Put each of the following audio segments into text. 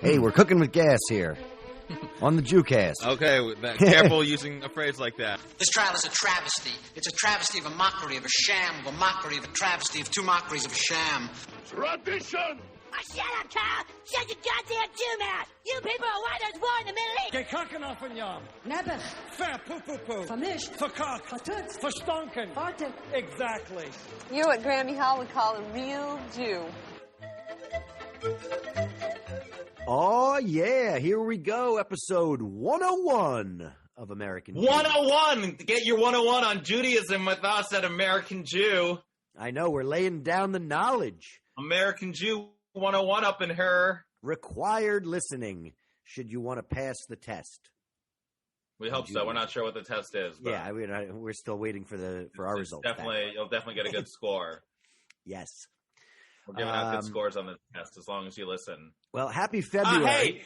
Hey, we're cooking with gas here on the Jewcast. Okay, careful using a phrase like that. This trial is a travesty. It's a travesty of a mockery, of a sham, of a mockery, of a travesty, of two mockeries of a sham. Tradition! Oh, shut up, Carl! Shut your goddamn Jew mouth! You people are why there's war in the Middle East! Gekakken auf ein Jahr. Nebbech. Verpupupu. Vermischt. Verkackt. Vertutzt. Verstunken. Farted. Exactly. You're what Grammy Hall would call a real Jew. Oh, yeah. Here we go. Episode 101 of American Jew. 101! Get your 101 on Judaism with us at American Jew. I know. We're laying down the knowledge. American Jew 101 up in her. Required listening should you want to pass the test. We hope so. We're not sure what the test is. But Yeah, we're still waiting for our results. You'll definitely get a good score. Yes. We're giving out good scores on the test as long as you listen. Well, happy February.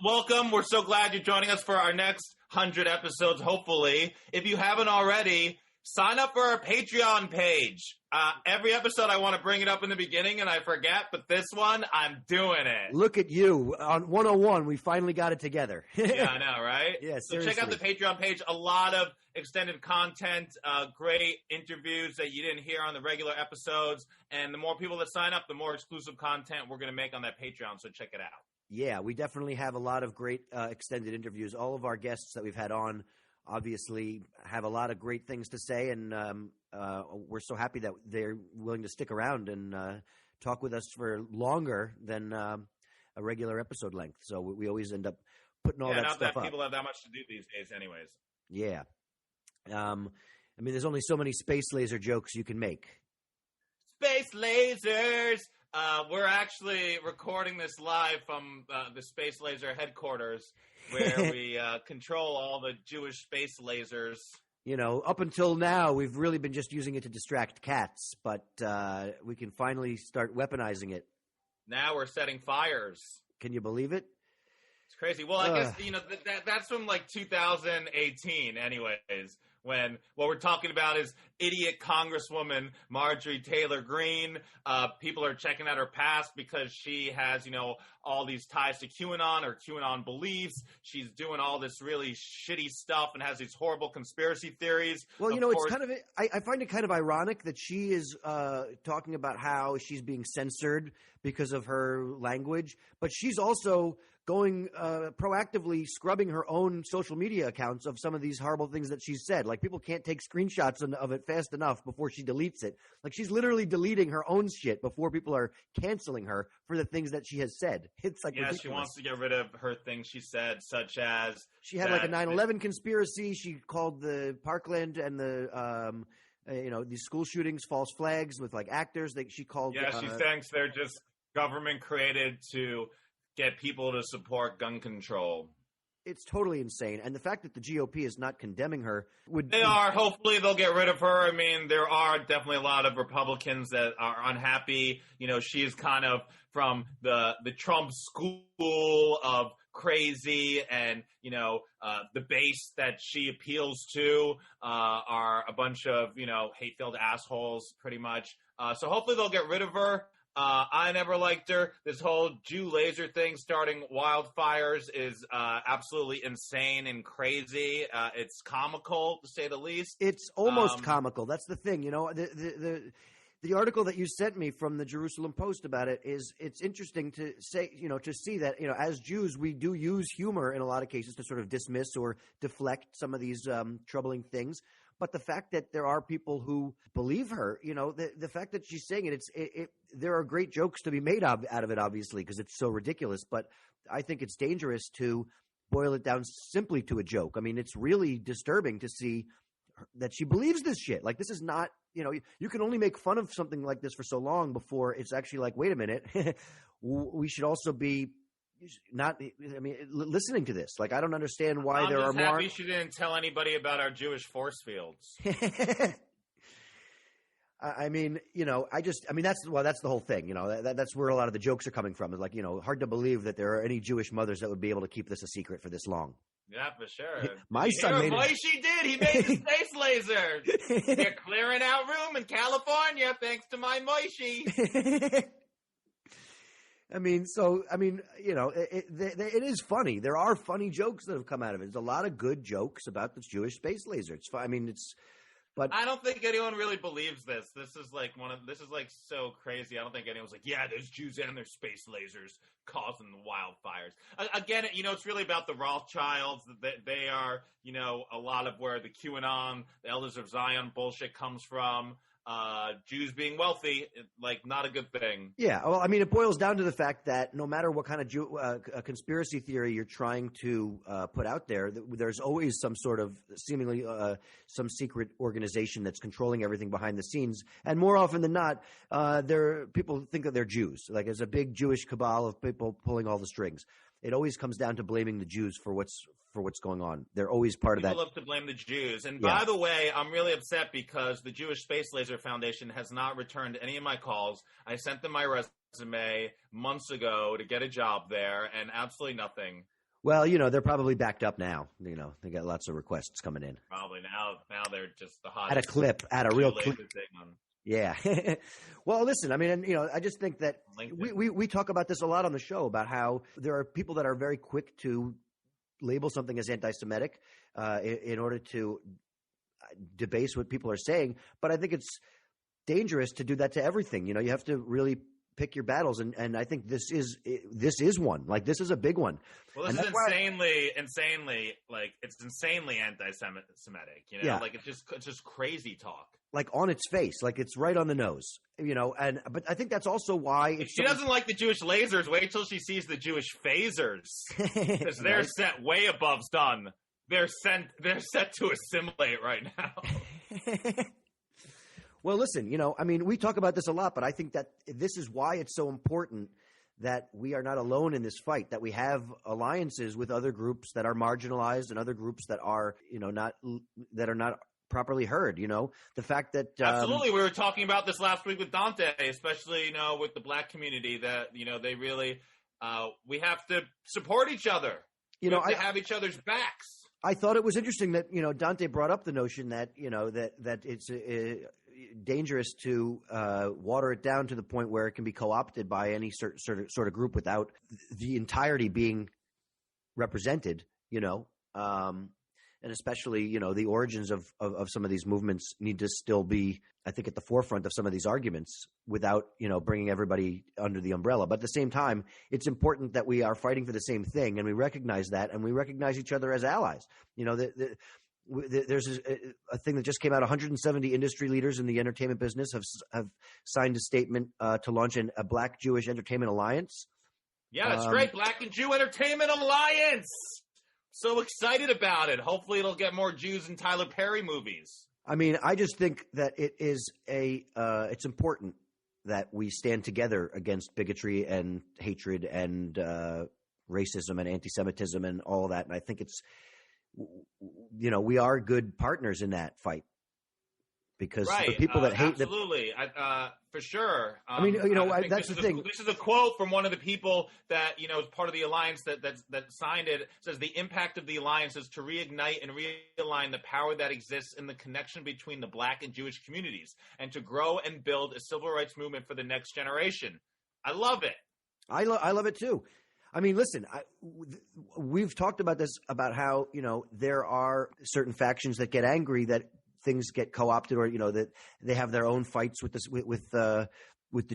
Welcome. We're so glad you're joining us for our next 100 episodes, hopefully. If you haven't already, sign up for our Patreon page. Every episode I want to bring it up in the beginning and I forget, but this one, I'm doing it. Look at you. On 101, we finally got it together. Yeah, I know, right? Yeah, so seriously. check out the Patreon page. A lot of extended content, great interviews that you didn't hear on the regular episodes. And the more people that sign up, the more exclusive content we're going to make on that Patreon. So check it out. Yeah, we definitely have a lot of great extended interviews. All of our guests that we've had on obviously have a lot of great things to say, and we're so happy that they're willing to stick around and talk with us for longer than a regular episode length. So we always end up putting all that stuff up. Not that people have that much to do these days anyways. Yeah. I mean, there's only so many space laser jokes you can make. Space lasers! We're actually recording this live from the Space Laser headquarters, where we control all the Jewish space lasers. You know, up until now, we've really been just using it to distract cats, but we can finally start weaponizing it. Now we're setting fires. Can you believe it? It's crazy. Well, I guess, that's from like 2018 anyways, when what we're talking about is idiot Congresswoman Marjorie Taylor Greene. People are checking out her past because she has, all these ties to QAnon or QAnon beliefs. She's doing all this really shitty stuff and has these horrible conspiracy theories. Well, it's kind of I find it kind of ironic that she is talking about how she's being censored because of her language, but she's also going proactively scrubbing her own social media accounts of some of these horrible things that she's said. Like, people can't take screenshots of it fast enough before she deletes it. Like, she's literally deleting her own shit before people are canceling her for the things that she has said. It's like ridiculous. She wants to get rid of her things she said, such as she had like a 9/11 conspiracy. She called the Parkland and the these school shootings false flags with like actors. She called. Yeah, she thinks they're just government created to get people to support gun control. It's totally insane. And the fact that the GOP is not condemning her They are. Hopefully they'll get rid of her. I mean, there are definitely a lot of Republicans that are unhappy. She's kind of from the Trump school of crazy, and, the base that she appeals to are a bunch of, hate-filled assholes, pretty much. So hopefully they'll get rid of her. I never liked her. This whole Jew laser thing starting wildfires is absolutely insane and crazy. It's comical, to say the least. It's almost comical. That's the thing. The article that you sent me from the Jerusalem Post about it it's interesting to say, to see that, as Jews, we do use humor in a lot of cases to sort of dismiss or deflect some of these troubling things. But the fact that there are people who believe her, the fact that she's saying it, there are great jokes to be made out of it, obviously, because it's so ridiculous. But I think it's dangerous to boil it down simply to a joke. I mean, it's really disturbing to see that she believes this shit. Like, this is not, you can only make fun of something like this for so long before it's actually like, wait a minute, we should also be listening to this. Like, I don't understand why there are more. I'm happy she didn't tell anybody about our Jewish force fields. I mean, that's the whole thing. That's where a lot of the jokes are coming from. Is like, hard to believe that there are any Jewish mothers that would be able to keep this a secret for this long. Yeah, for sure. My son made it. She did. He made the space laser. They're clearing out room in California thanks to my Moishi. I mean, it is funny. There are funny jokes that have come out of it. There's a lot of good jokes about this Jewish space laser. It's fun. I mean, but I don't think anyone really believes this. This is so crazy. I don't think anyone's like, yeah, there's Jews and there's space lasers causing the wildfires. Again, it's really about the Rothschilds. They are, a lot of where the QAnon, the Elders of Zion bullshit comes from. Jews being wealthy, not a good thing. Yeah, well, I mean, it boils down to the fact that no matter what kind of conspiracy theory you're trying to put out there, there's always some sort of seemingly some secret organization that's controlling everything behind the scenes. And more often than not, people think that they're Jews. Like there's a big Jewish cabal of people pulling all the strings. It always comes down to blaming the Jews for what's going on. They're always part of that. People love to blame the Jews. And by the way, I'm really upset because the Jewish Space Laser Foundation has not returned any of my calls. I sent them my resume months ago to get a job there, and absolutely nothing. Well, they're probably backed up now. They got lots of requests coming in. Probably now they're just the hottest. At a real clip. On. Yeah. Well, listen, I mean, I just think that we talk about this a lot on the show about how there are people that are very quick to label something as anti-Semitic in order to debase what people are saying. But I think it's dangerous to do that to everything. You have to really pick your battles. And I think this is one. Like, this is a big one. Well, this is insanely, it's insanely anti-Semitic, Yeah. Like it's just crazy talk. Like on its face, like it's right on the nose, but I think that's also why if she doesn't like the Jewish lasers, wait till she sees the Jewish phasers. Because they're set way above sun. They're set to assimilate right now. Well, listen, we talk about this a lot, but I think that this is why it's so important that we are not alone in this fight, that we have alliances with other groups that are marginalized and other groups that are, not properly heard. The fact that absolutely, we were talking about this last week with Dante, especially with the Black community, that they really we have to support each other. We have to have each other's backs. I thought it was interesting that Dante brought up the notion that that it's dangerous to water it down to the point where it can be co-opted by any sort of group without the entirety being represented. And especially, the origins of some of these movements need to still be, I think, at the forefront of some of these arguments without, bringing everybody under the umbrella. But at the same time, it's important that we are fighting for the same thing, and we recognize that, and we recognize each other as allies. There's a thing that just came out. 170 industry leaders in the entertainment business have signed a statement to launch a Black Jewish Entertainment Alliance. Yeah, that's great. Black and Jew Entertainment Alliance. So excited about it. Hopefully it'll get more Jews in Tyler Perry movies. I mean, I just think that it is it's important that we stand together against bigotry and hatred and racism and anti-Semitism and all that. And I think it's, we are good partners in that fight. Because the people that hate absolutely, for sure. I mean, that's the thing. This is a quote from one of the people that is part of the alliance that signed it. It says the impact of the alliance is to reignite and realign the power that exists in the connection between the Black and Jewish communities, and to grow and build a civil rights movement for the next generation. I love it. I love it too. I mean, listen, we've talked about this, about how there are certain factions that get angry that things get co-opted, or that they have their own fights with the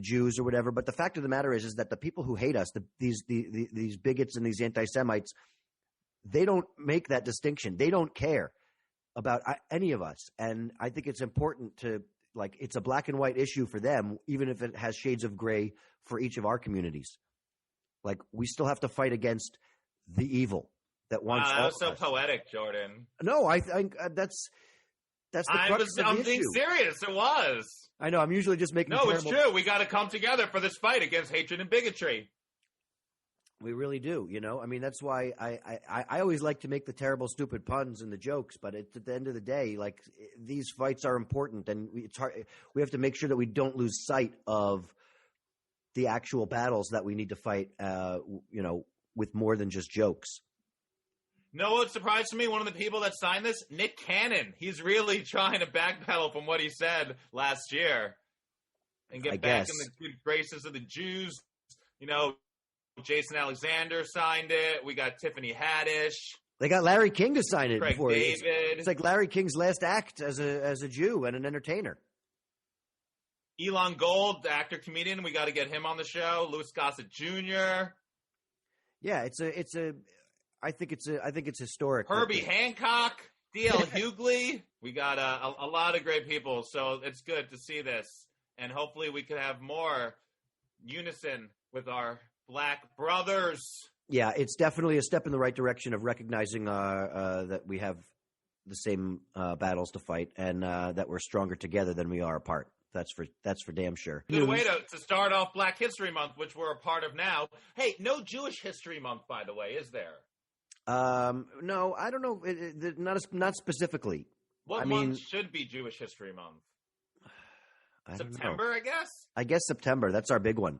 Jews or whatever. But the fact of the matter is that the people who hate us, these bigots and these anti-Semites, they don't make that distinction. They don't care about any of us. And I think it's important to, it's a black and white issue for them, even if it has shades of gray for each of our communities. We still have to fight against the evil that wants. That was so poetic, Jordan. No, I think that's the crux of the I'm being issue. serious. It was. I know. I'm usually just making. No, it's true. We got to come together for this fight against hatred and bigotry. We really do. I mean, that's why I always like to make the terrible, stupid puns and the jokes. But at the end of the day, these fights are important, and it's hard. We have to make sure that we don't lose sight of the actual battles that we need to fight. With more than just jokes. No, what surprised me, one of the people that signed this, Nick Cannon. He's really trying to backpedal from what he said last year and get back in the good graces of the Jews. Jason Alexander signed it. We got Tiffany Haddish. They got Larry King to sign it Craig before. David. It's like Larry King's last act as a Jew and an entertainer. Elon Gold, the actor comedian. We got to get him on the show. Louis Gossett Jr. Yeah, I think it's historic. Herbie Hancock, D.L. Hughley. We got a lot of great people, so it's good to see this. And hopefully we could have more unison with our black brothers. Yeah, it's definitely a step in the right direction of recognizing that we have the same battles to fight and that we're stronger together than we are apart. That's for damn sure. Good way to start off Black History Month, which we're a part of now. Hey, no Jewish History Month, by the way, is there? No, I don't know. Not specifically. What month should be Jewish History Month? September, I guess? I guess September. That's our big one.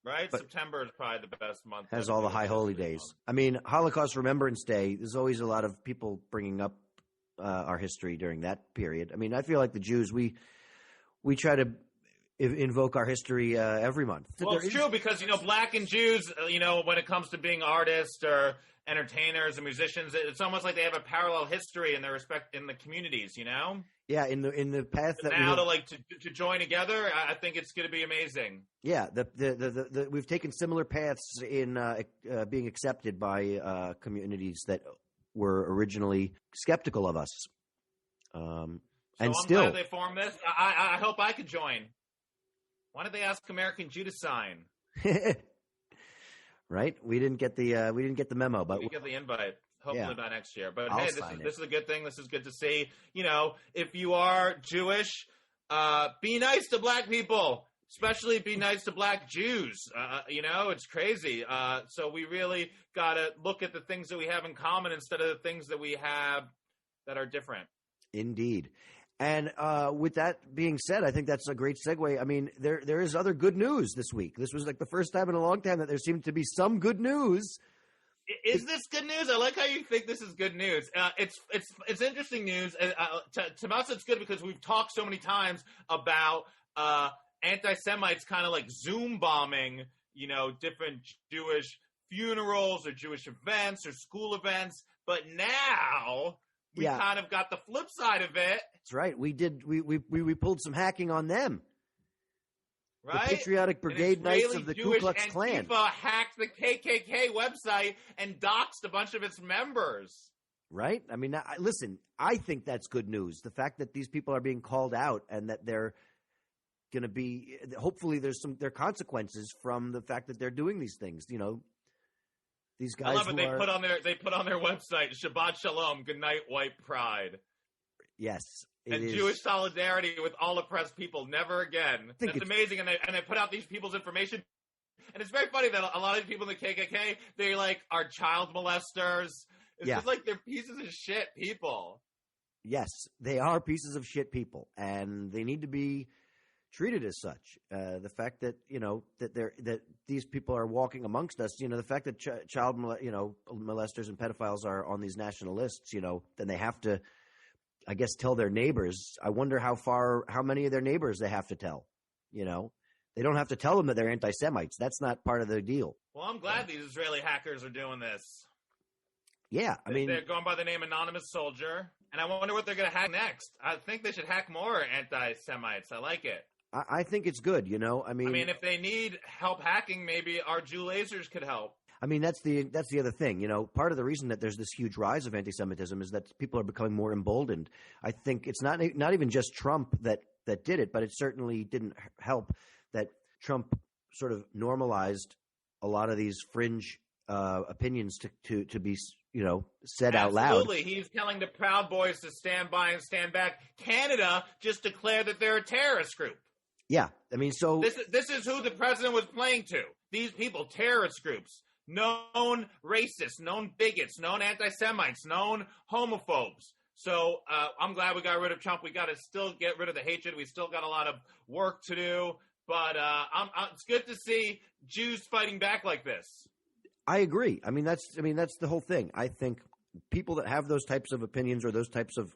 Right? But September is probably the best month. Has all the high holy days. I mean, Holocaust Remembrance Day, there's always a lot of people bringing up our history during that period. I mean, I feel like the Jews, we try to invoke our history every month. Well, it's true because, black and Jews, when it comes to being artists or entertainers and musicians, it's almost like they have a parallel history in their respect in the communities, Yeah, in the path that now to join together, I think it's going to be amazing. Yeah, we've taken similar paths in being accepted by communities that were originally skeptical of us. And I'm still, glad they formed this. I hope I could join. Why did they ask American Jew to sign? Right? We didn't get the memo, but we get the invite. Hopefully by next year. But I'll hey, this is a good thing. This is good to see. If you are Jewish, be nice to black people. Especially be nice to black Jews. It's crazy. So we really got to look at the things that we have in common instead of the things that we have that are different. Indeed. And with that being said, I think that's a great segue. I mean, there is other good news this week. This was like the first time in a long time that there seemed to be some good news. Is this good news? I like how you think this is good news. It's interesting news. To us, it's good because we've talked so many times about anti-Semites kind of like Zoom bombing, different Jewish funerals or Jewish events or school events. But now we kind of got the flip side of it. That's right. We did. We pulled some hacking on them. Right? The Patriotic Brigade Knights of the Ku Jewish Klux Klan. Antifa hacked the KKK website and doxed a bunch of its members. Right? I mean, listen, I think that's good news. The fact that these people are being called out and that they're going to be – hopefully there are consequences from the fact that they're doing these things, These guys I love it. They put on their website, Shabbat Shalom, good night, white pride. Yes. And Jewish solidarity with all oppressed people, never again. That's amazing. And they put out these people's information. And it's very funny that a lot of people in the KKK, they are child molesters. It's just like they're pieces of shit people. Yes, they are pieces of shit people, and they need to be treated as such. The fact that that these people are walking amongst us, the fact that child molesters and pedophiles are on these national lists, then they have to, I guess, tell their neighbors. I wonder how many of their neighbors they have to tell. They don't have to tell them that they're anti-Semites. That's not part of the deal. Well, I'm glad these Israeli hackers are doing this. Yeah, I mean, they're going by the name Anonymous Soldier, and I wonder what they're going to hack next. I think they should hack more anti-Semites. I like it. I think it's good. I mean, if they need help hacking, maybe our Jew lasers could help. I mean, that's the other thing. Part of the reason that there's this huge rise of anti-Semitism is that people are becoming more emboldened. I think it's not even just Trump that did it, but it certainly didn't help that Trump sort of normalized a lot of these fringe opinions to be said out loud. Absolutely. He's telling the Proud Boys to stand by and stand back. Canada just declared that they're a terrorist group. Yeah, I mean, so this is who the president was playing to. These people, terrorist groups, known racists, known bigots, known anti-Semites, known homophobes. So I'm glad we got rid of Trump. We got to still get rid of the hatred. We still got a lot of work to do. But it's good to see Jews fighting back like this. I agree. I mean, that's the whole thing. I think people that have those types of opinions or those types of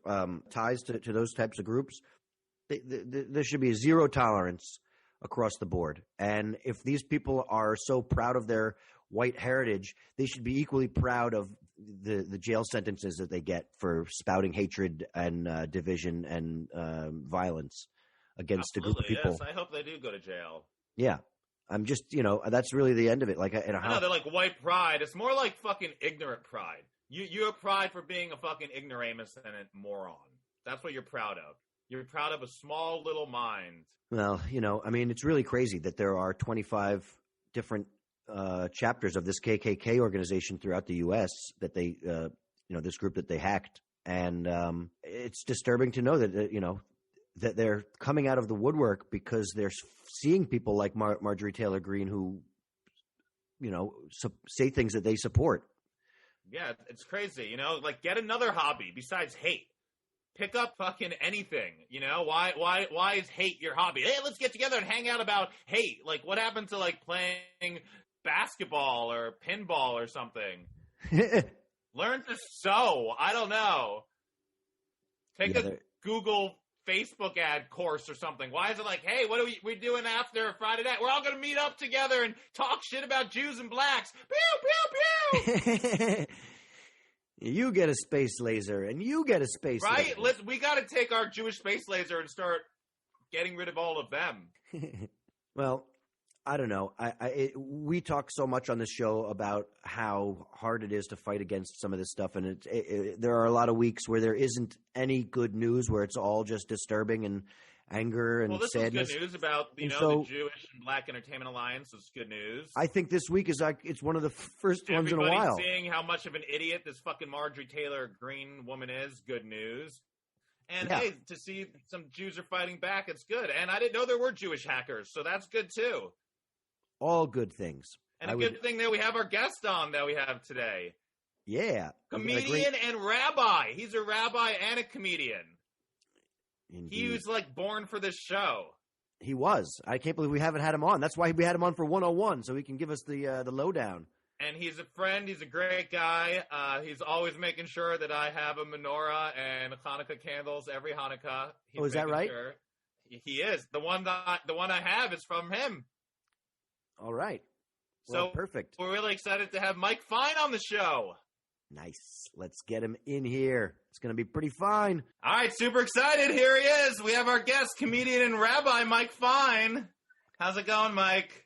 ties to those types of groups, there should be a zero tolerance across the board. And if these people are so proud of their white heritage, they should be equally proud of the jail sentences that they get for spouting hatred and division and violence against a group of people. Yes, I hope they do go to jail. Yeah. I'm just, that's really the end of it. Like, I know they're like white pride. It's more like fucking ignorant pride. You have pride for being a fucking ignoramus and a moron. That's what you're proud of. You're proud of a small little mind. Well, it's really crazy that there are 25 different chapters of this KKK organization throughout the U.S. that they, this group that they hacked. And it's disturbing to know that, that they're coming out of the woodwork because they're seeing people like Marjorie Taylor Greene who, say things that they support. Yeah, it's crazy. Like get another hobby besides hate. Pick up fucking anything. Why is hate your hobby? Hey, let's get together and hang out about hate. Like what happened to like playing basketball or pinball or something? Learn to sew. I don't know. Take a Google Facebook ad course or something. Why is it like, hey, what are we doing after Friday night? We're all going to meet up together and talk shit about Jews and blacks. Pew, pew, pew. You get a space laser and you get a space laser. Right? We got to take our Jewish space laser and start getting rid of all of them. Well, I don't know. We talk so much on this show about how hard it is to fight against some of this stuff, and there are a lot of weeks where there isn't any good news, where it's all just disturbing and anger and sadness. Is good news about the Jewish and Black Entertainment Alliance. Is good news. I think this week is like it's one of the first ones in a while. Seeing how much of an idiot this fucking Marjorie Taylor Greene woman is, good news. And hey, to see some Jews are fighting back, it's good. And I didn't know there were Jewish hackers, so that's good too. All good things. And good thing that we have our guest on that we have today. Yeah. Comedian and rabbi. He's a rabbi and a comedian. Indeed. He was like born for this show. He was. I can't believe we haven't had him on. That's why we had him on for 101, so he can give us the lowdown. And he's a friend. He's a great guy. He's always making sure that I have a menorah and Hanukkah candles every Hanukkah. Is that right? Sure. He is. The one I have is from him. All right. Well, perfect. We're really excited to have Mike Fine on the show. Nice. Let's get him in here. It's going to be pretty fine. All right, super excited. Here he is. We have our guest, comedian and rabbi, Mike Fine. How's it going, Mike?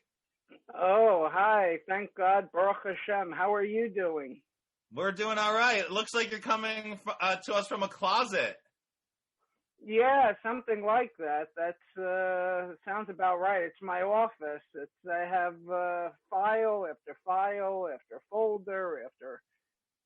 Oh, hi. Thank God. Baruch Hashem. How are you doing? We're doing all right. It looks like you're coming to us from a closet. Yeah, something like that. That sounds about right. It's my office. I have file after file after folder after,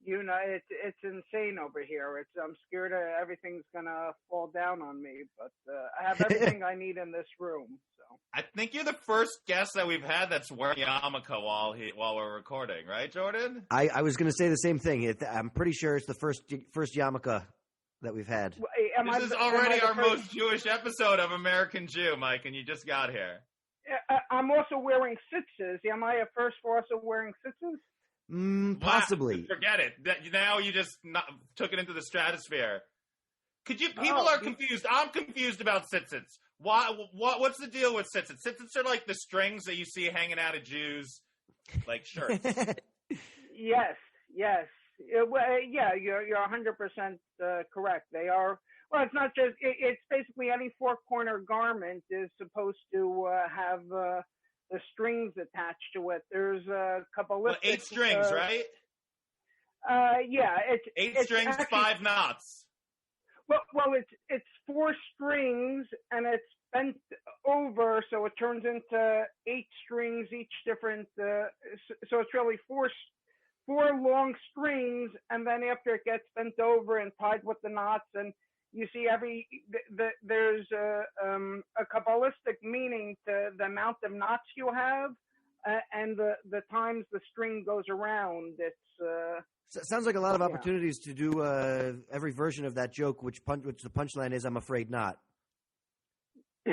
it's insane over here. I'm scared everything's gonna fall down on me, but I have everything I need in this room. So I think you're the first guest that we've had that's wearing yarmulke while we're recording, right, Jordan? I was going to say the same thing. I'm pretty sure it's the first yarmulke that we've had. This is already our most Jewish episode of American Jew, Mike, and you just got here. I'm also wearing tzitzis. Am I a first for also wearing tzitzis? Possibly. Wow, forget it. Now you just took it into the stratosphere. People are confused. I'm confused about tzitzits. What's the deal with tzitzits? Tzitzits are like the strings that you see hanging out of Jews, like shirts. Yes. Yeah, you're 100% correct. They are. Well, it's not just. It's basically any four-corner garment is supposed to have the strings attached to it. There's a couple of 8 strings, right? Yeah, it's 8 strings, actually, 5 knots. Well, it's 4 strings and it's bent over, so it turns into 8 strings, each different. So it's really 4 long strings, and then after it gets bent over and tied with the knots, and you see there's a Kabbalistic meaning to the amount of knots you have, and the times the string goes around. It's sounds like a lot of opportunities to do every version of that joke, which the punchline is, "I'm afraid not." I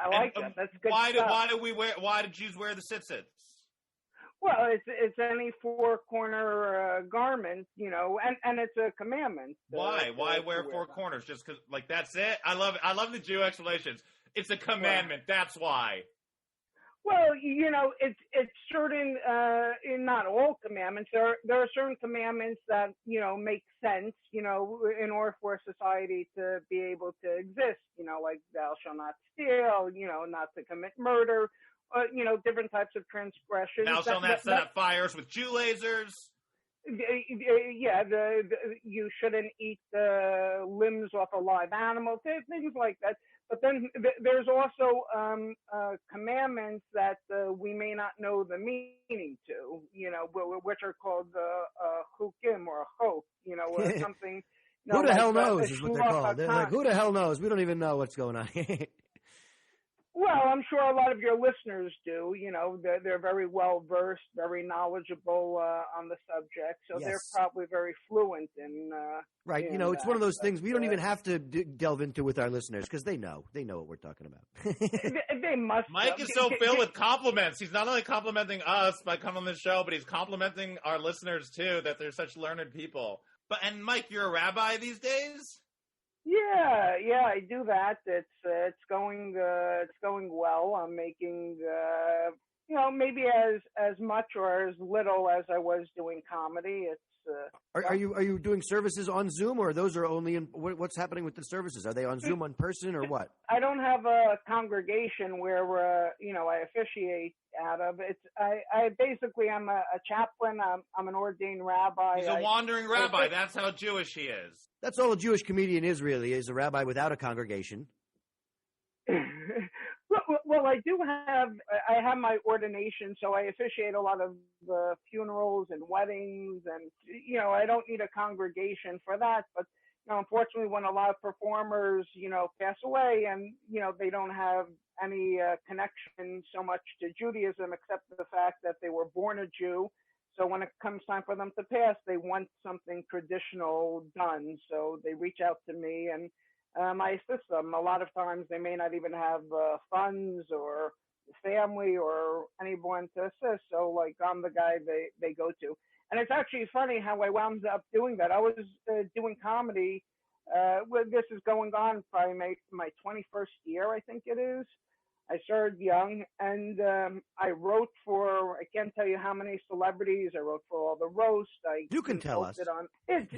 like that. That's good. Why did Jews wear the tzitzits? Well, it's any 4-corner garment, and it's a commandment. Why? Why wear 4 corners? Just because, like, that's it? I love the Jew explanations. It's a commandment. That's why. Well, it's certain, not all commandments. There are certain commandments that, make sense, in order for a society to be able to exist, like thou shalt not steal, not to commit murder, different types of transgressions. Thou shalt not set up fires with Jew lasers. Yeah, you shouldn't eat the limbs off a live animal, things like that. But then there's also commandments that we may not know the meaning to, which are called chukim or chok, or something. Who the hell knows is what they're called. They're like, who the hell knows? We don't even know what's going on. Well, I'm sure a lot of your listeners do. They're very well versed, very knowledgeable on the subject, so they're probably very fluent in. Right, it's one of those things we don't even have to delve into with our listeners because they know what we're talking about. They must. Mike is so filled with compliments. He's not only complimenting us by coming on the show, but he's complimenting our listeners too. That they're such learned people. And Mike, you're a rabbi these days. Yeah, I do that. It's going well. I'm making maybe as much or as little as I was doing comedy. It's are you doing services on Zoom, or those are only in what's happening with the services? Are they on Zoom on person or what? I don't have a congregation where I officiate out of. I basically am a chaplain. I'm an ordained rabbi. He's a wandering rabbi. That's how Jewish he is. That's all a Jewish comedian is, really, is a rabbi without a congregation. Well, I have my ordination, so I officiate a lot of funerals and weddings, and I don't need a congregation for that. But unfortunately, when a lot of performers pass away, and they don't have any connection so much to Judaism except the fact that they were born a Jew. So when it comes time for them to pass, they want something traditional done. So they reach out to me, and I assist them. A lot of times they may not even have funds or family or anyone to assist. So like I'm the guy they go to. And it's actually funny how I wound up doing that. I was doing comedy. This is going on probably my 21st year, I think it is. I started young, and I wrote for, I can't tell you how many celebrities. I wrote for all the roasts. You can tell us. We'd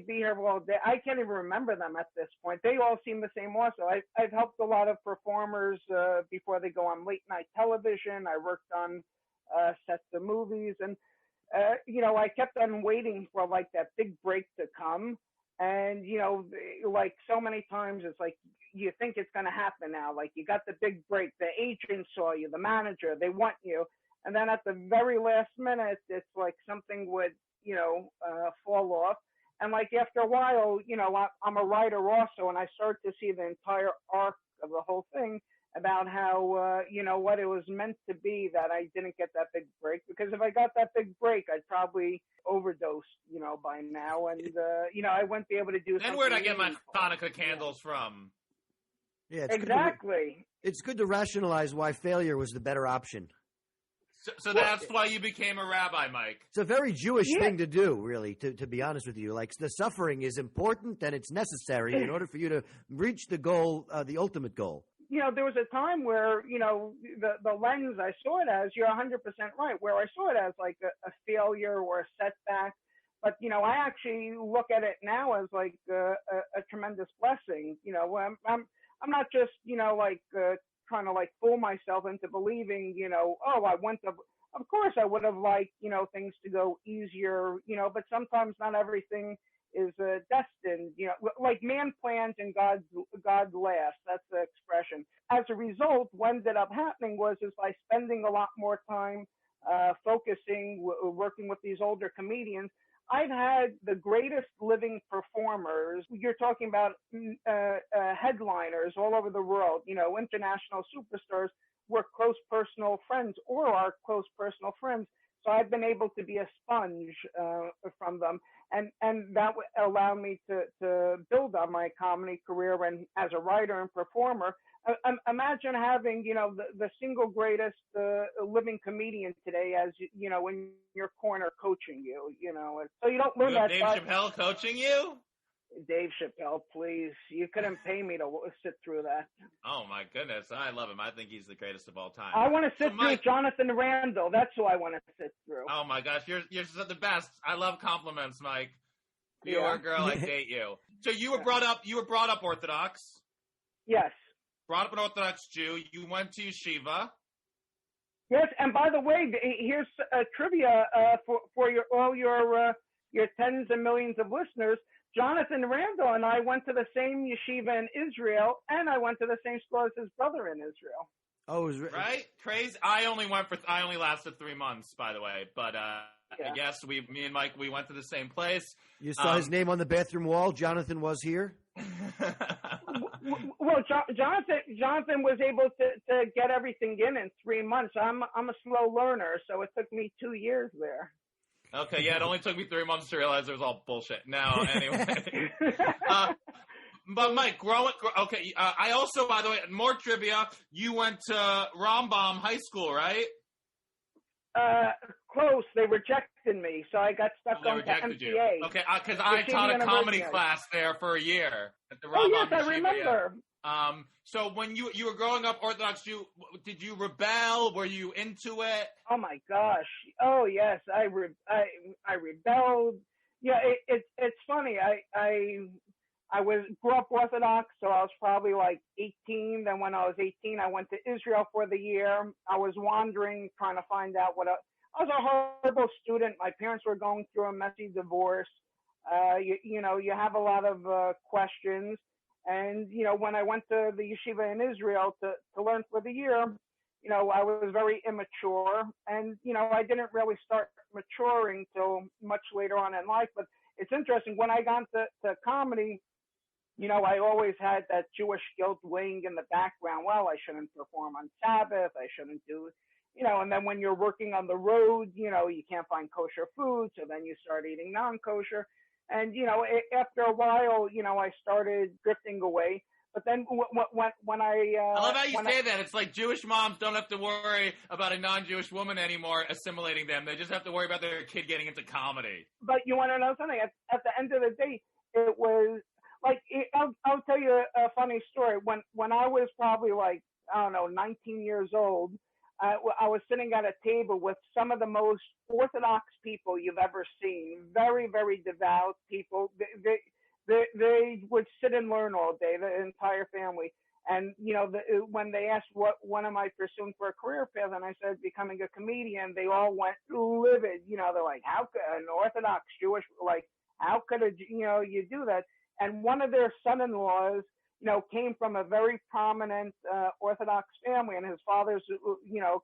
be here all day. I can't even remember them at this point. They all seem the same also. I've helped a lot of performers before they go on late night television. I worked on sets of movies, and I kept on waiting for like that big break to come. And, like so many times it's like, you think it's going to happen now. Like you got the big break, the agent saw you, the manager, they want you. And then at the very last minute, it's like something would, fall off. And like after a while, I'm a writer also, and I start to see the entire arc of the whole thing about how, what it was meant to be that I didn't get that big break. Because if I got that big break, I'd probably overdose, by now. And, I wouldn't be able to do something. And where'd I get my Hanukkah candles from? Yeah, exactly. It's good to rationalize why failure was the better option. So that's why you became a rabbi, Mike. It's a very Jewish thing to do, really, to be honest with you. Like, the suffering is important and it's necessary in order for you to reach the goal, the ultimate goal. There was a time where, the lens I saw it as, you're 100% right, where I saw it as like a failure or a setback. But, I actually look at it now as like a tremendous blessing. I'm not just, trying to like fool myself into believing, of course I would have liked, things to go easier, but sometimes not everything is destined, like man plans and God laughs. That's the expression. As a result, what ended up happening was by spending a lot more time focusing, working with these older comedians, I've had the greatest living performers. You're talking about headliners all over the world, international superstars were close personal friends or are close personal friends. So I've been able to be a sponge from them. And that allowed me to build on my comedy career and as a writer and performer. Imagine having, the single greatest living comedian today as, in your corner coaching you, so you don't learn that. Dave Chappelle coaching you? Dave Chappelle, please. You couldn't pay me to sit through that. Oh my goodness, I love him. I think he's the greatest of all time. I want to sit So, through Mike- Jonathan Randall. That's who I want to sit through. Oh my gosh, you're the best. I love compliments, Mike. You Yeah. are a girl, I date you. So you were brought up Orthodox. Yes. Brought up an Orthodox Jew. You went to yeshiva. Yes, and by the way, here's a trivia for your tens of millions of listeners. Jonathan Randall and I went to the same yeshiva in Israel, and I went to the same school as his brother in Israel. Oh, Right? Crazy. I only lasted 3 months, by the way. But yes, me and Mike, we went to the same place. You saw his name on the bathroom wall. Jonathan was here. Well, Jonathan was able to get everything in 3 months. I'm a slow learner, so it took me 2 years there. Okay, yeah, it only took me 3 months to realize it was all bullshit. No, anyway. But Mike, I also, by the way, more trivia. You went to Rambam High School, right? Close. They rejected me, so I got stuck on to MTA. You. Okay, because I taught a comedy class there for a year at the Rambam. Oh yes, I Yeshiva, remember. Yeah. So when you were growing up Orthodox Jew, did you rebel? Were you into it? Oh my gosh. Oh yes, I rebelled. Yeah, it's funny. I grew up Orthodox, so I was probably like 18. Then when I was 18, I went to Israel for the year. I was wandering, trying to find out I was a horrible student. My parents were going through a messy divorce. You have a lot of questions. And, when I went to the yeshiva in Israel to learn for the year, I was very immature. And, I didn't really start maturing till much later on in life. But it's interesting. When I got to comedy, I always had that Jewish guilt weighing in the background. Well, I shouldn't perform on Sabbath. I shouldn't do, and then when you're working on the road, you can't find kosher food. So then you start eating non-kosher. And, after a while, I started drifting away. But then when I love how you say that. It's like Jewish moms don't have to worry about a non-Jewish woman anymore assimilating them. They just have to worry about their kid getting into comedy. But you want to know something? At the end of the day, it was like, I'll tell you a funny story. When I was probably 19 years old, I was sitting at a table with some of the most Orthodox people you've ever seen. Very, very devout people. They would sit and learn all day, the entire family. And, when they asked what am I pursuing for a career path, and I said becoming a comedian, they all went livid. They're like, how could an Orthodox Jewish, how could you do that? And one of their son-in-laws, came from a very prominent Orthodox family, and his father's,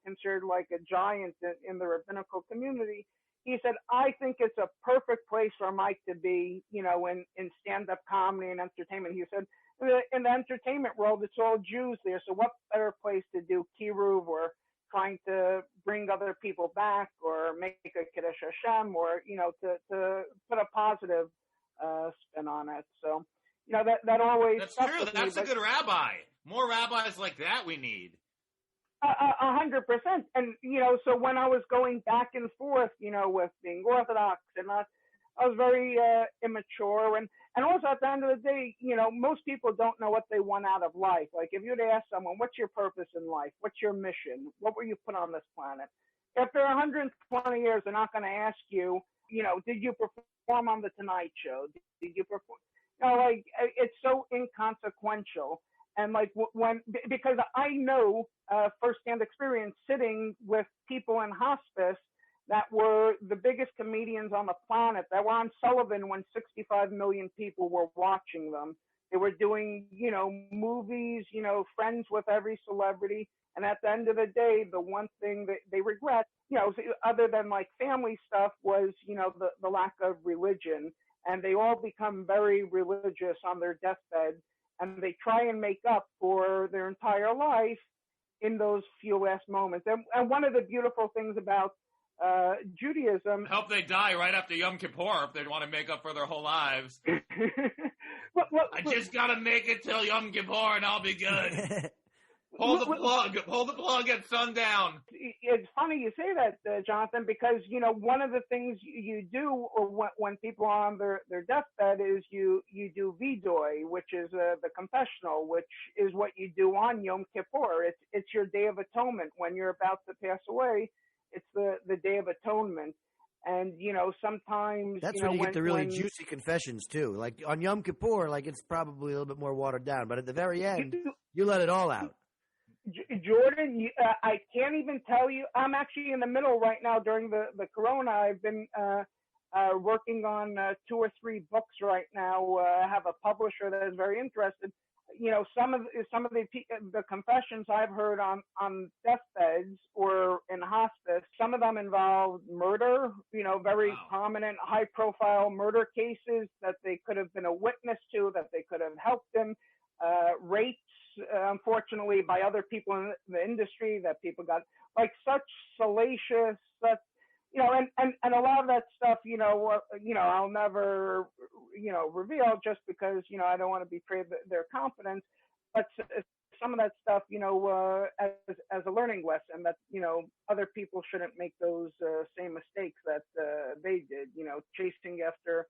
considered like a giant in the rabbinical community. He said, I think it's a perfect place for Mike to be, in stand-up comedy and entertainment. He said, in the entertainment world, it's all Jews there, so what better place to do kiruv or trying to bring other people back or make a Kiddush Hashem or, to put a positive spin on it. So, that always That's stuck true. with That's me, a good rabbi. More rabbis like that we need. 100%. And, so when I was going back and forth, with being Orthodox and not, I was very immature. And also at the end of the day, most people don't know what they want out of life. Like if you'd ask someone, what's your purpose in life? What's your mission? What were you put on this planet? After 120 years, they're not going to ask you, did you perform on the Tonight Show? Did you perform? It's so inconsequential. And because I know firsthand experience sitting with people in hospice that were the biggest comedians on the planet, that were on Sullivan when 65 million people were watching them. They were doing, movies, friends with every celebrity. And at the end of the day, the one thing that they regret, other than family stuff was, the lack of religion. And they all become very religious on their deathbed, and they try and make up for their entire life in those few last moments. And one of the beautiful things about Judaism... I hope they die right after Yom Kippur if they want to make up for their whole lives. I just got to make it till Yom Kippur and I'll be good. Pull the plug. Pull the plug at sundown. It's funny you say that, Jonathan, because, one of the things you do or when people are on their deathbed is you do vidui, which is the confessional, which is what you do on Yom Kippur. It's your Day of Atonement. When you're about to pass away, it's the Day of Atonement. And, sometimes... That's when you get the really juicy confessions, too. Like, on Yom Kippur, it's probably a little bit more watered down. But at the very end, you let it all out. Jordan, I can't even tell you. I'm actually in the middle right now during the Corona. I've been working on 2 or 3 books right now. I have a publisher that is very interested. Some of the confessions I've heard on deathbeds or in hospice, some of them involve murder, very prominent, high-profile murder cases that they could have been a witness to, that they could have helped in, rapes, unfortunately, by other people in the industry that people got, such salacious, and a lot of that stuff, I'll never, reveal just because, I don't want to betray their confidence. But some of that stuff, as a learning lesson that, other people shouldn't make those same mistakes that they did, chasing after,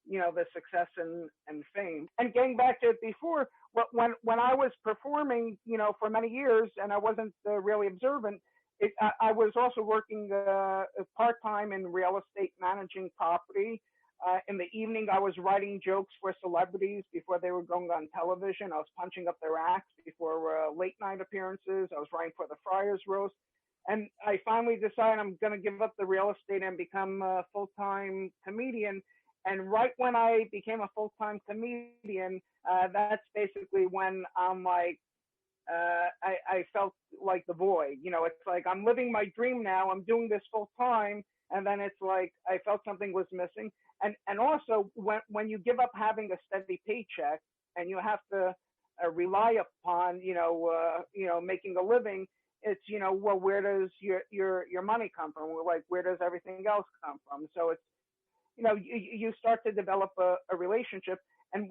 the success and fame. And getting back to it before, when I was performing, for many years and I wasn't really observant, I was also working part-time in real estate, managing property. In the evening, I was writing jokes for celebrities before they were going on television. I was punching up their acts before late-night appearances. I was writing for the Friars Roast. And I finally decided I'm going to give up the real estate and become a full-time comedian. And right when I became a full-time comedian, that's basically when I'm I felt like the void. It's like I'm living my dream now. I'm doing this full time, and then it's like I felt something was missing. And also when you give up having a steady paycheck and you have to rely upon making a living, it's where does your money come from? Where does everything else come from? So it's you start to develop a relationship. And,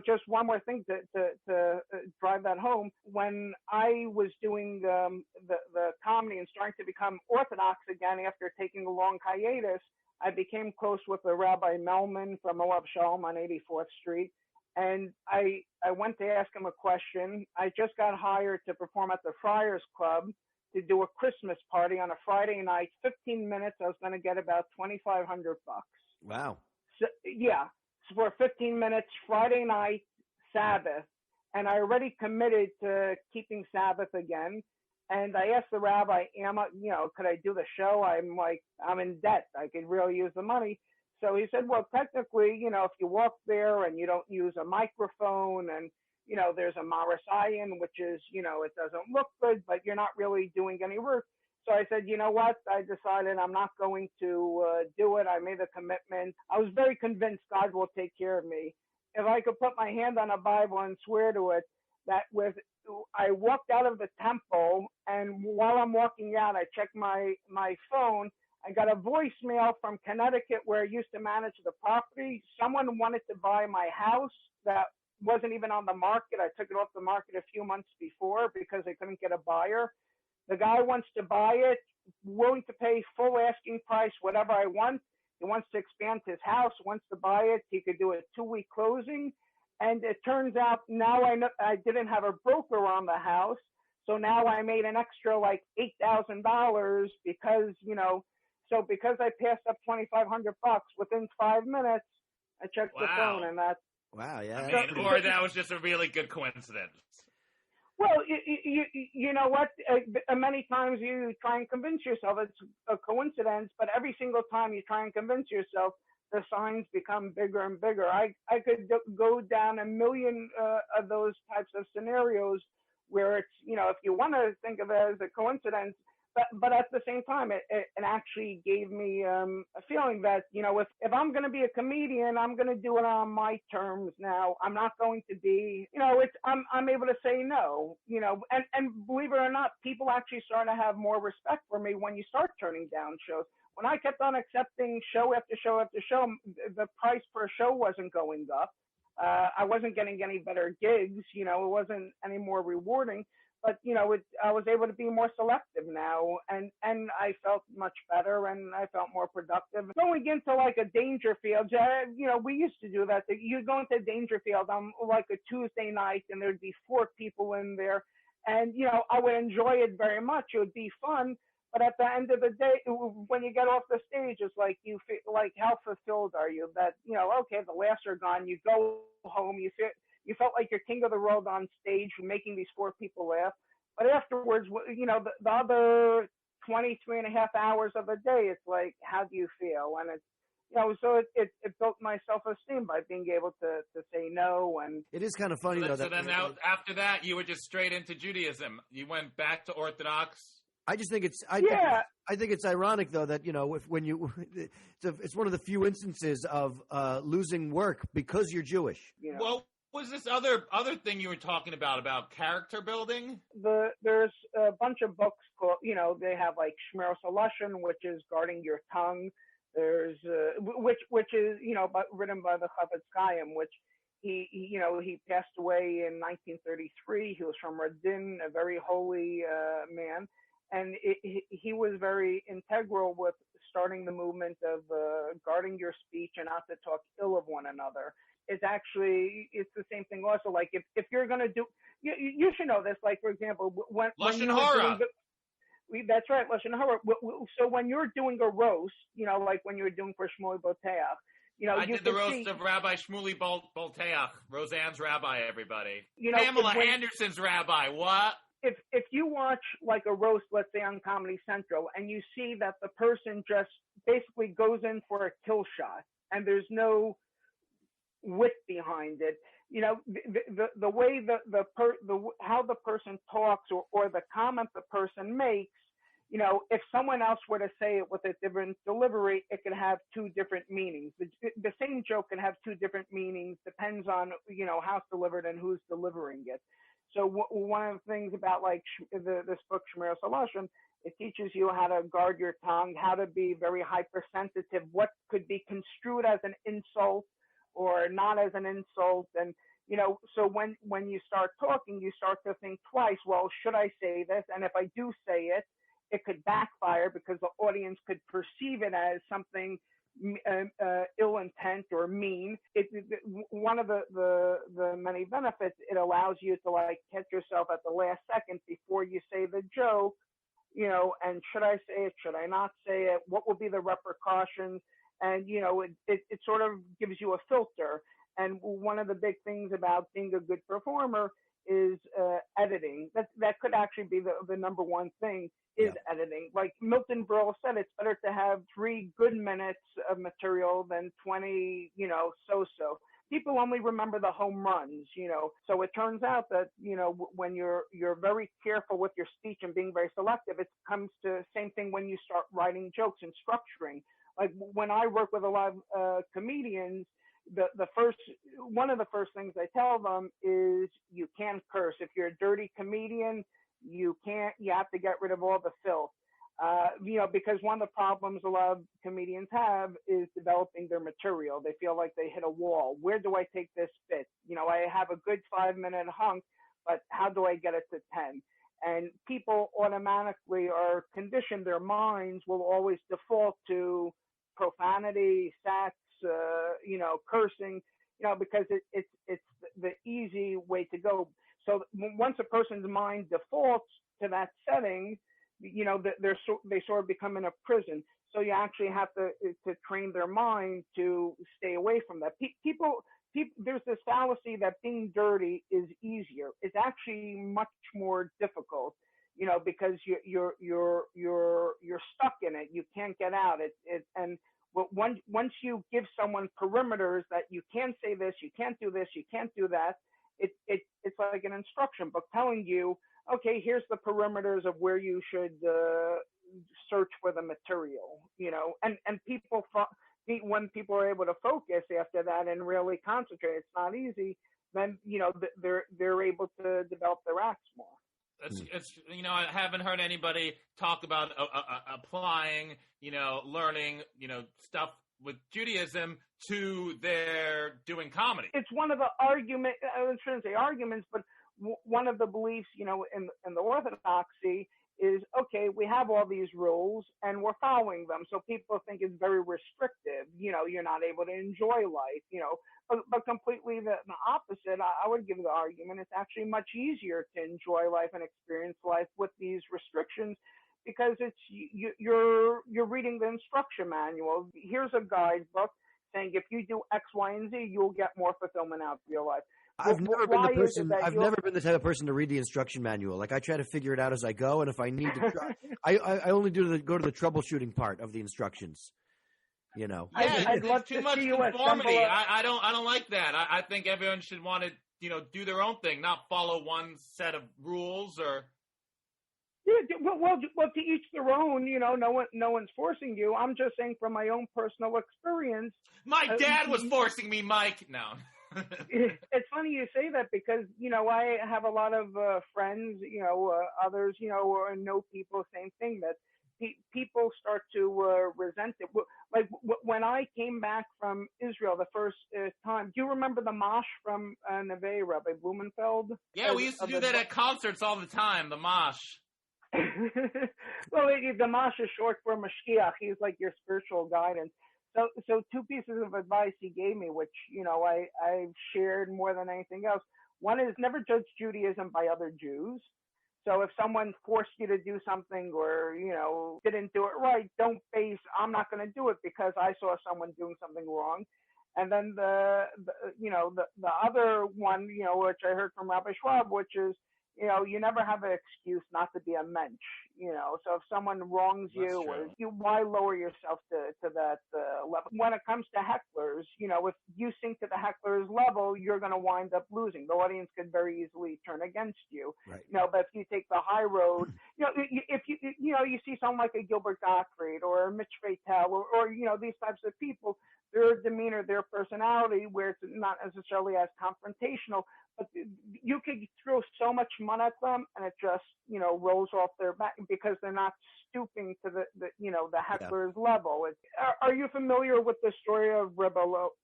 just one more thing to drive that home. When I was doing the comedy and starting to become orthodox again after taking a long hiatus, I became close with the Rabbi Melman from Moab Shalom on 84th Street. And I went to ask him a question. I just got hired to perform at the Friars Club to do a Christmas party on a Friday night. 15 minutes, I was going to get about $2,500. Wow. So, yeah. For 15 minutes, Friday night, Sabbath, and I already committed to keeping Sabbath again. And I asked the rabbi, could I do the show? I'm in debt. I could really use the money. So he said, well, technically, if you walk there and you don't use a microphone and, there's a Marasayan, which is, it doesn't look good, but you're not really doing any work. So I said, you know what? I decided I'm not going to do it. I made a commitment. I was very convinced God will take care of me. If I could put my hand on a Bible and swear to it, I walked out of the temple, and while I'm walking out, I checked my phone. I got a voicemail from Connecticut where I used to manage the property. Someone wanted to buy my house that wasn't even on the market. I took it off the market a few months before because I couldn't get a buyer. The guy wants to buy it, willing to pay full asking price, whatever I want. He wants to expand his house, wants to buy it. He could do a 2-week closing. And it turns out now I know I didn't have a broker on the house. So now I made an extra $8,000 because, so because I passed up $2,500 within 5 minutes, I checked the phone and that. Wow, yeah. Or that was just a really good coincidence. Well, you know what? Many times you try and convince yourself it's a coincidence, but every single time you try and convince yourself, the signs become bigger and bigger. I could go down a million of those types of scenarios where it's, if you want to think of it as a coincidence, but at the same time, it actually gave me a feeling that, if I'm going to be a comedian, I'm going to do it on my terms now. I'm not going to be, I'm able to say no, and believe it or not, people actually start to have more respect for me when you start turning down shows. When I kept on accepting show after show after show, the price per show wasn't going up. I wasn't getting any better gigs, it wasn't any more rewarding. but I was able to be more selective now, and I felt much better, and I felt more productive. Going into like a danger field, we used to do that. You go into a danger field on like a Tuesday night, and there'd be 4 people in there, and I would enjoy it very much. It would be fun. But at the end of the day, when you get off the stage, it's like you feel like, how fulfilled are you that, okay, the laughs are gone. You go home, you felt like you're king of the world on stage, making these 4 people laugh. But afterwards, the other 23 and a half hours of the day, it's like, how do you feel? And it's, so it built my self-esteem by being able to say no. And it is kind of funny, though. So then now, after that, you were just straight into Judaism. You went back to Orthodox. I just think I think it's ironic, though, that it's one of the few instances of losing work because you're Jewish. What was this other thing you were talking about character building? There's a bunch of books called, they have like Shmiras HaLashon, which is guarding your tongue. There's which is written by the Chafetz Chaim, which he passed away in 1933. He was from Radin, a very holy man. And he was very integral with starting the movement of guarding your speech and not to talk ill of one another. It's the same thing also. Like if you're going to do, you should know this. Like, for example, when Lashon Hara. That's right, Lashon Hara. So when you're doing a roast, like when you're doing for Shmuel Boteach, I did the roast of Rabbi Shmuley Bolteach, Roseanne's rabbi, everybody. Pamela Anderson's rabbi, what? If you watch like a roast, let's say on Comedy Central, and you see that the person just basically goes in for a kill shot and there's no wit behind it, the way how the person talks or the comment the person makes, if someone else were to say it with a different delivery, it could have 2 different meanings. The same joke can have 2 different meanings, depends on how it's delivered and who's delivering it. So one of the things about like this book, Shmiras HaLashon, it teaches you how to guard your tongue, how to be very hypersensitive, what could be construed as an insult or not as an insult. And, so when you start talking, you start to think twice, well, should I say this? And if I do say it, it could backfire because the audience could perceive it as something ill intent or mean. One of the many benefits, it allows you to like catch yourself at the last second before you say the joke, and should I say it, should I not say it, what will be the repercussions, and it sort of gives you a filter. And one of the big things about being a good performer is editing. That could actually be the number one thing is editing. Like Milton Berle said, it's better to have 3 good minutes of material than 20, so-so. People only remember the home runs, So it turns out that, when you're very careful with your speech and being very selective, it comes to same thing when you start writing jokes and structuring. Like when I work with a lot of comedians, one of the first things I tell them is you can't curse. If you're a dirty comedian, you have to get rid of all the filth. Because one of the problems a lot of comedians have is developing their material. They feel like they hit a wall. Where do I take this bit? I have a good 5-minute hunk, but how do I get it to 10? And people automatically are conditioned, their minds will always default to profanity, sex, cursing, because it's the easy way to go. So once a person's mind defaults to that setting, they sort of become in a prison. So you actually have to train their mind to stay away from that. People, there's this fallacy that being dirty is easier. It's actually much more difficult, because you're stuck in it. You can't get out. But once you give someone perimeters that you can't say this, you can't do this, you can't do that, it's like an instruction book telling you, okay, here's the perimeters of where you should search for the material, and people, when people are able to focus after that and really concentrate, it's not easy, then, they're able to develop their acts more. It's I haven't heard anybody talk about applying, learning, stuff with Judaism to their doing comedy. It's one of the arguments, I shouldn't say arguments, but one of the beliefs, in the Orthodoxy is, okay, we have all these rules and we're following them. So people think it's very restrictive. You're not able to enjoy life, but completely the opposite. I would give the argument it's actually much easier to enjoy life and experience life with these restrictions, because you're reading the instruction manual. Here's a guidebook saying if you do X, Y, and Z, you'll get more fulfillment out of your life. I've never been the type of person to read the instruction manual. Like, I try to figure it out as I go, and if I need to try, I only go to the troubleshooing part of the instructions. Yeah, I'd love too to much see you conformity. assemble I don't like that. I think everyone should want to do their own thing, not follow one set of rules or. Yeah, well, to each their own. No one's forcing you. I'm just saying from my own personal experience. My dad was forcing me, Mike. No. It's funny you say that, because I have a lot of friends, others, or know people, same thing, that people start to resent it. Like when I came back from Israel the first time, do you remember the mosh from Neve, Rabbi Blumenfeld? Yeah, we used to do that at concerts all the time, the mosh. Well, the mosh is short for Mashkiach. He's like your spiritual guidance. So two pieces of advice he gave me, which, I've shared more than anything else. One is never judge Judaism by other Jews. So if someone forced you to do something or, didn't do it right, don't base, I'm not going to do it because I saw someone doing something wrong. And then the other one, which I heard from Rabbi Schwab, which is, you never have an excuse not to be a mensch, so if someone wrongs you, why lower yourself to that level? When it comes to hecklers, if you sink to the heckler's level, you're going to wind up losing. The audience could very easily turn against you, right. But if you take the high road, if you see someone like a Gilbert Gottfried or a Mitch Fatel or these types of people, their demeanor, their personality, where it's not necessarily as confrontational, but you could throw so much mud at them and it just, rolls off their back because they're not stooping to the heckler's level. Are you familiar with the story of Rabbi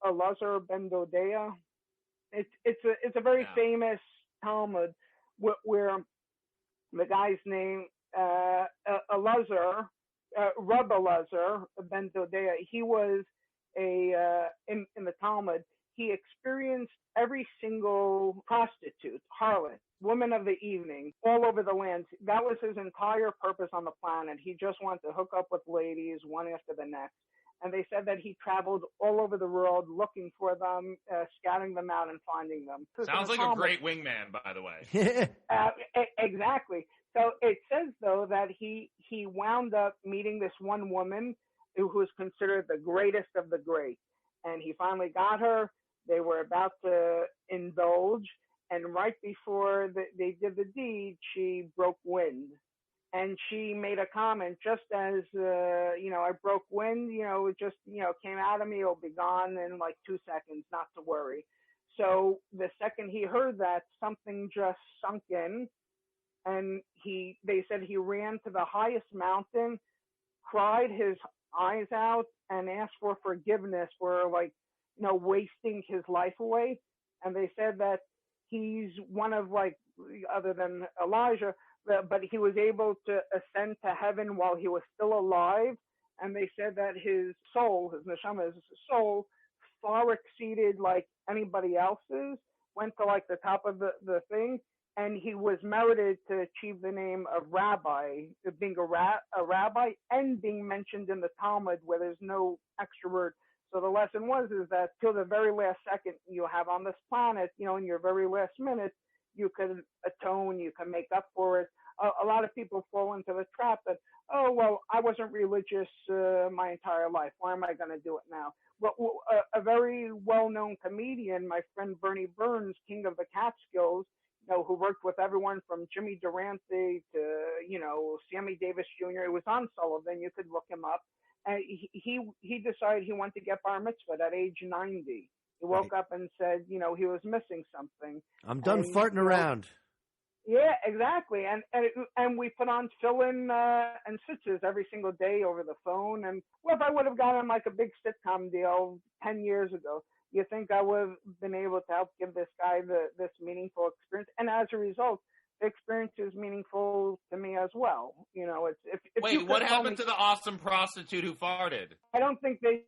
Elazar ben Dodea? It's a very famous Talmud where the guy's name, Elazar, Rabbi Elazar ben Dodea, he was in the Talmud, he experienced every single prostitute, harlot, woman of the evening, all over the land. That was his entire purpose on the planet. He just wanted to hook up with ladies one after the next. And they said that he traveled all over the world looking for them, scouting them out and finding them. Sounds like a great wingman, by the way. Exactly. So it says, though, that he wound up meeting this one woman who was considered the greatest of the great. And he finally got her. They were about to indulge. And right before they did the deed, she broke wind. And she made a comment, just as, I broke wind, it just, came out of me, it'll be gone in like 2 seconds, not to worry. So the second he heard that, something just sunk in. And they said he ran to the highest mountain, cried his eyes out, and asked for forgiveness for, wasting his life away. And they said that he's one of, other than Elijah, but he was able to ascend to heaven while he was still alive. And they said that his soul, his neshama, his soul, far exceeded anybody else's, went to the top of the thing. And he was merited to achieve the name of rabbi, being a rabbi, and being mentioned in the Talmud where there's no extra word. So the lesson is that till the very last second you have on this planet, in your very last minute, you can atone, you can make up for it. A lot of people fall into the trap that, oh, well, I wasn't religious my entire life. Why am I going to do it now? Well, a very well-known comedian, my friend Bernie Burns, king of the Catskills, who worked with everyone from Jimmy Durante to, Sammy Davis Jr. It was on Sullivan. You could look him up. And he decided he wanted to get bar mitzvah at age 90. He woke up and said, he was missing something. I'm done farting around. Yeah, exactly. And we put on fill-in and stitches every single day over the phone. And well, if I would have gotten like a big sitcom deal 10 years ago, you think I would have been able to help give this guy this meaningful experience? And as a result, the experience is meaningful to me as well. You know, if Wait, what happened to the awesome prostitute who farted? I don't think they.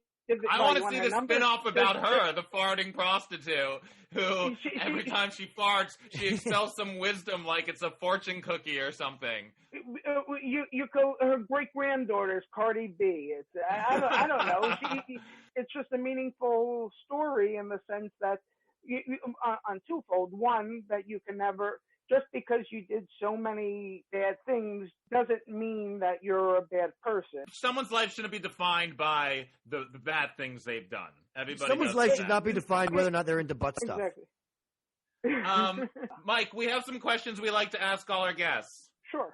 I want to see the spin-off about her, the farting prostitute, who every time she farts, she expels some wisdom like it's a fortune cookie or something. You go. Her great-granddaughter's Cardi B. It's I don't know. It's just a meaningful story in the sense that on twofold. One, that you can never. Just because you did so many bad things doesn't mean that you're a bad person. Someone's life shouldn't be defined by the bad things they've done. Someone's life should not be defined whether or not they're into butt stuff. Exactly. Mike, we have some questions we like to ask all our guests. Sure.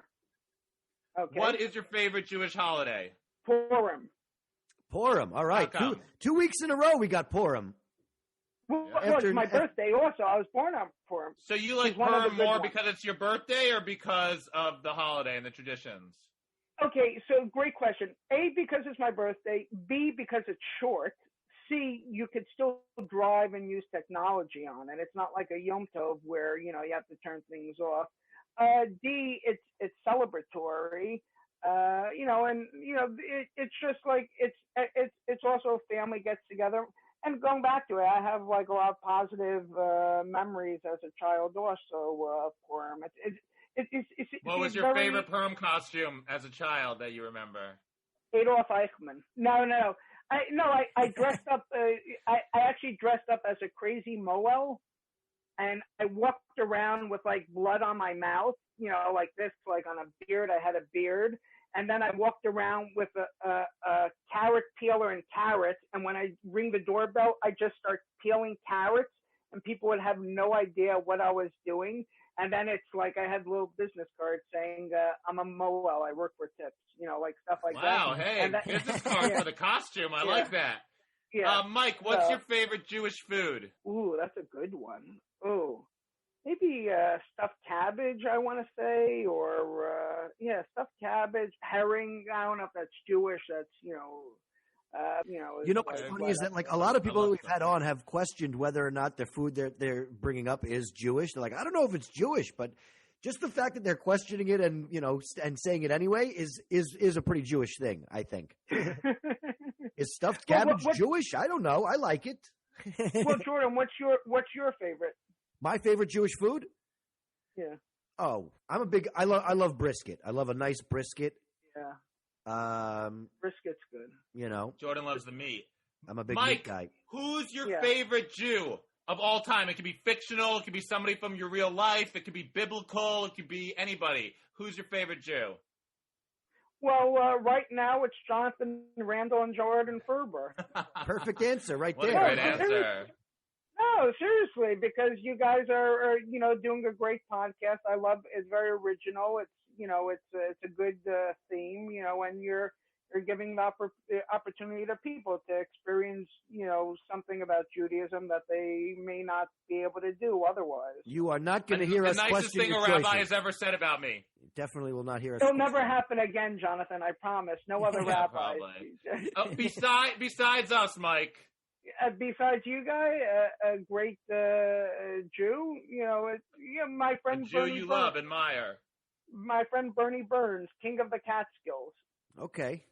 Okay. What is your favorite Jewish holiday? Purim. Purim. All right. 2 weeks in a row we got Purim. Well, it's my birthday also. I was born on Purim. So you like Purim more because it's your birthday or because of the holiday and the traditions? Okay, so great question. A, because it's my birthday. B, because it's short. C, you could still drive and use technology on it. It's not like a Yom Tov where, you know, you have to turn things off. D, it's celebratory. You know, and you know, it's just like it's also a family gets together. And going back to it, I have like a lot of positive memories as a child also Purim. What was your favorite Purim costume as a child that you remember? Adolf Eichmann. No. I dressed up. I actually dressed up as a crazy Moel, and I walked around with like blood on my mouth, you know, like this, like on a beard. I had a beard. And then I walked around with a carrot peeler and carrots. And when I ring the doorbell, I just start peeling carrots, and people would have no idea what I was doing. And then it's like I had little business cards saying, I'm a Moel. I work for tips, you know, like stuff like that. Wow, hey, business card for the costume. I like that. Yeah. Mike, what's your favorite Jewish food? Ooh, that's a good one. Ooh. Maybe stuffed cabbage, I want to say, or stuffed cabbage, herring. I don't know if that's Jewish. That's you know. What's funny is that like a lot of people that we've had on have questioned whether or not the food they're bringing up is Jewish. They're like, I don't know if it's Jewish, but just the fact that they're questioning it and and saying it anyway is a pretty Jewish thing, I think. Is stuffed cabbage Jewish? I don't know. I like it. Well, Jordan, what's your favorite? My favorite Jewish food? Yeah. Oh, I love brisket. I love a nice brisket. Yeah. Brisket's good. You know. Jordan loves the meat. I'm a big Mike, meat guy. Who's your favorite Jew of all time? It could be fictional. It could be somebody from your real life. It could be biblical. It could be anybody. Who's your favorite Jew? Well, right now it's Jonathan Randall and Jordan Ferber. Perfect answer right there. What a great answer. No, seriously, because you guys are doing a great podcast. I love it's very original. It's it's a good theme. When you're giving the opportunity to people to experience something about Judaism that they may not be able to do otherwise. You are not going to hear us question the nicest thing a rabbi has ever said about me. You definitely will not hear us. It'll never happen again, Jonathan. I promise. No other rabbis. Besides us, Mike. Besides you guys, a great Jew, my friend a Jew Bernie you Burns, love, admire. My friend Bernie Burns, king of the Catskills. Okay.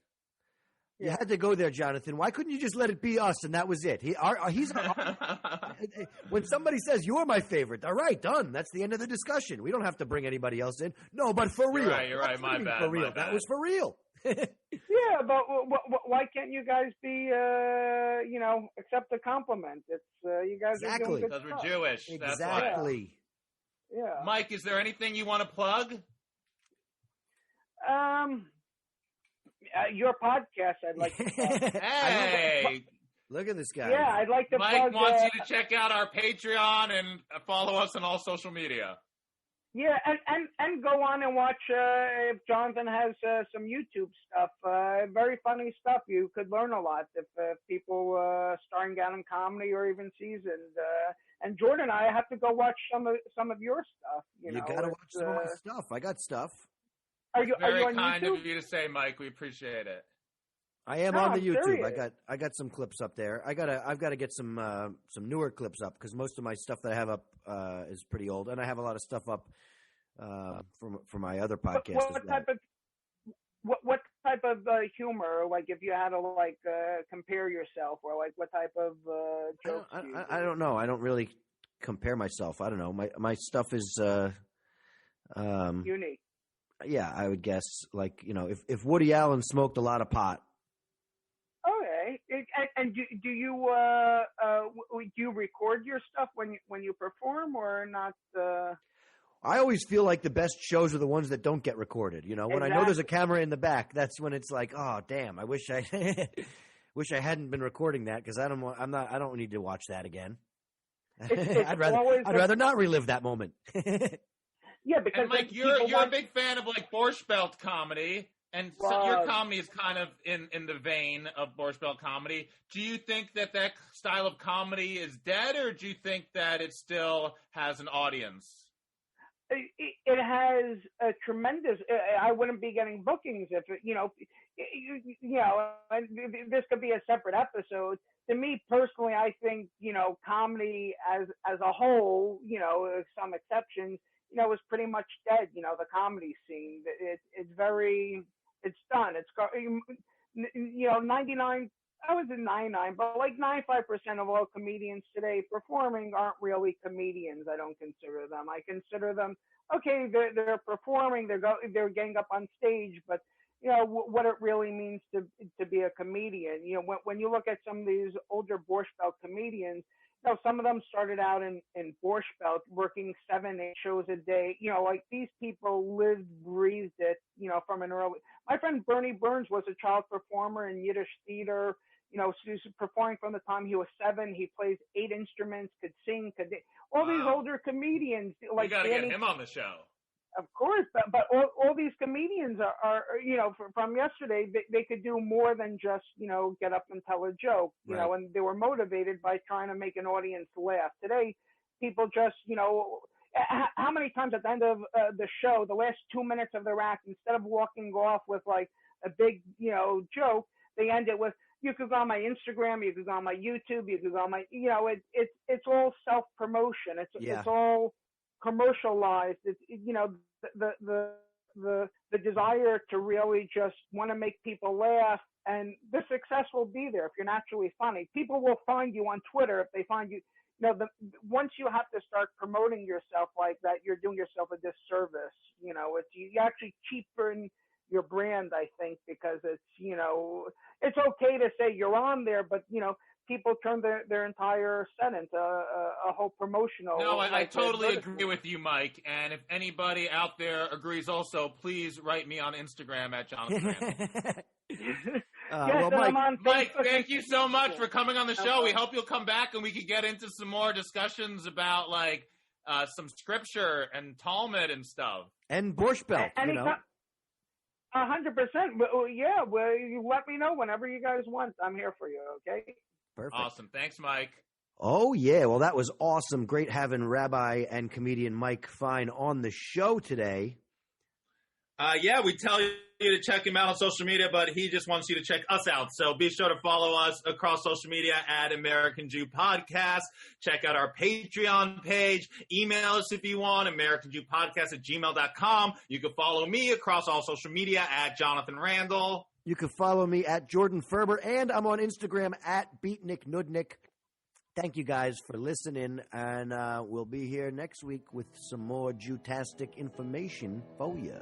You had to go there, Jonathan. Why couldn't you just let it be us and that was it? He's when somebody says you're my favorite, all right, done. That's the end of the discussion. We don't have to bring anybody else in. No, but for real. You're right. My bad. For real. That was for real. Yeah, but why can't you guys be, accept a compliment? It's you guys are doing good because stuff. we're Jewish. Exactly. That's why. Yeah. Mike, is there anything you want to plug? Your podcast, I'd like to plug. Hey! Look at this guy. Yeah, I'd like to Mike plug... wants you to check out our Patreon and follow us on all social media. Yeah, and go on and watch if Jonathan has some YouTube stuff. Very funny stuff. You could learn a lot if people starting out in comedy or even seasoned. And Jordan and I have to go watch some of your stuff. You know, gotta watch some of my stuff. I got stuff. Are you Very on kind YouTube? of you to say, Mike. We appreciate it. I am No, on the I'm YouTube. serious. I got some clips up there. I've got to get some newer clips up because most of my stuff that I have up is pretty old, and I have a lot of stuff up for my other podcast as well. What type of humor? Like, if you had to compare yourself, or like what type of jokes? I don't know. I don't really compare myself. I don't know. My stuff is unique. Yeah, I would guess. Like, if Woody Allen smoked a lot of pot. Okay. And do you record your stuff when you perform or not? I always feel like the best shows are the ones that don't get recorded. When I know there's a camera in the back, that's when it's like, oh damn, I wish I hadn't been recording that because I don't need to watch that again. I'd rather not relive that moment. Yeah, because and Mike, you're a big fan of like Borscht Belt comedy. And so your comedy is kind of in the vein of Borscht Belt comedy. Do you think that style of comedy is dead, or do you think that it still has an audience? It has a tremendous. I wouldn't be getting bookings if and this could be a separate episode. To me personally, I think comedy as a whole, some exceptions, is pretty much dead. The comedy scene, it's done. It's got 99. I was in 99, but like 95% of all comedians today performing aren't really comedians. I don't consider them. I consider them okay. They're performing. They're getting up on stage, but what it really means to be a comedian. When you look at some of these older Borscht Belt comedians, some of them started out in Borscht Belt working 7-8 shows a day. Like these people lived, breathed it. From an early. My friend Bernie Burns was a child performer in Yiddish theater. He was performing from the time he was 7. He plays 8 instruments, could sing, all these older comedians. Like you got to get him on the show. Of course, but all these comedians are from yesterday. They could do more than just get up and tell a joke. And they were motivated by trying to make an audience laugh. Today, people just how many times at the end of the show, the last 2 minutes of their act, instead of walking off with like a big joke, they end it with, you could go on my Instagram, you could go on my YouTube, you could go on my it's all self promotion. It's all commercialized. It's the desire to really just want to make people laugh, and the success will be there if you're naturally funny. People will find you on Twitter if they find you. Once you have to start promoting yourself like that, you're doing yourself a disservice. You actually cheapen your brand, I think, because it's it's okay to say you're on there, but people turn their entire set into a whole promotional. No, I totally agree with you, Mike. And if anybody out there agrees also, please write me on Instagram at Jonathan Randall. Mike, thank you so much for coming on the show. We hope you'll come back and we could get into some more discussions about some scripture and Talmud and stuff. And Borscht Belt, 100%. Yeah, well, you let me know whenever you guys want. I'm here for you, okay? Perfect. Awesome. Thanks, Mike. Oh, yeah. Well, that was awesome. Great having Rabbi and comedian Mike Fine on the show today. Yeah, we tell you to check him out on social media, but he just wants you to check us out. So be sure to follow us across social media at American Jew Podcast. Check out our Patreon page. Email us if you want, AmericanJewPodcast@gmail.com. You can follow me across all social media at Jonathan Randall. You can follow me at Jordan Ferber, and I'm on Instagram at BeatnikNudnik. Thank you guys for listening, and we'll be here next week with some more Jewtastic information for you.